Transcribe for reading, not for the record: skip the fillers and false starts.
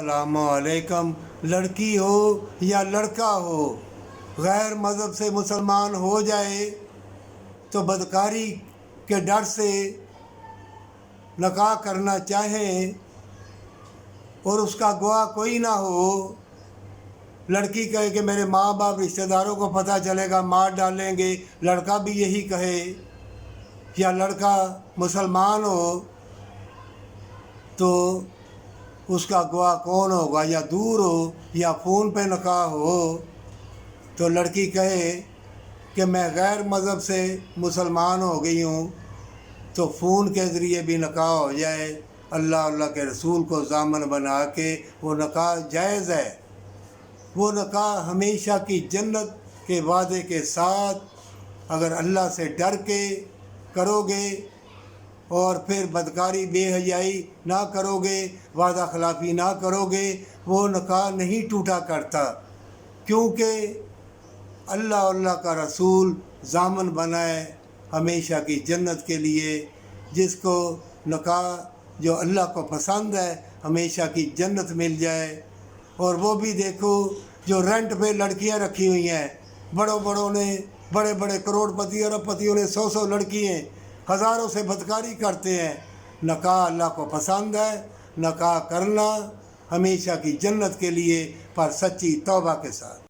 السلام علیکم۔ لڑکی ہو یا لڑکا ہو، غیر مذہب سے مسلمان ہو جائے تو بدکاری کے ڈر سے نکاح کرنا چاہیں اور اس کا گواہ کوئی نہ ہو، لڑکی کہے کہ میرے ماں باپ رشتہ داروں کو پتہ چلے گا مار ڈالیں گے، لڑکا بھی یہی کہے، یا لڑکا مسلمان ہو تو اس کا گواہ کون ہوگا؟ یا دور ہو یا فون پہ نکاح ہو تو لڑکی کہے کہ میں غیر مذہب سے مسلمان ہو گئی ہوں تو فون کے ذریعے بھی نکاح ہو جائے، اللہ کے رسول کو ضامن بنا کے وہ نکاح جائز ہے۔ وہ نکاح ہمیشہ کی جنت کے وعدے کے ساتھ اگر اللہ سے ڈر کے کرو گے اور پھر بدکاری بے حیائی نہ کرو گے، وعدہ خلافی نہ کرو گے، وہ نکاح نہیں ٹوٹا کرتا، کیونکہ اللہ کا رسول ضامن بنائے ہمیشہ کی جنت کے لیے۔ جس کو نکاح جو اللہ کو پسند ہے ہمیشہ کی جنت مل جائے۔ اور وہ بھی دیکھو جو رینٹ پہ لڑکیاں رکھی ہوئی ہیں، بڑے بڑے کروڑ پتی ارب پتیوں نے 100 لڑکی ہیں، ہزاروں سے بدکاری کرتے ہیں۔ نکاح اللہ کو پسند ہے، نکاح کرنا ہمیشہ کی جنت کے لیے، پر سچی توبہ کے ساتھ۔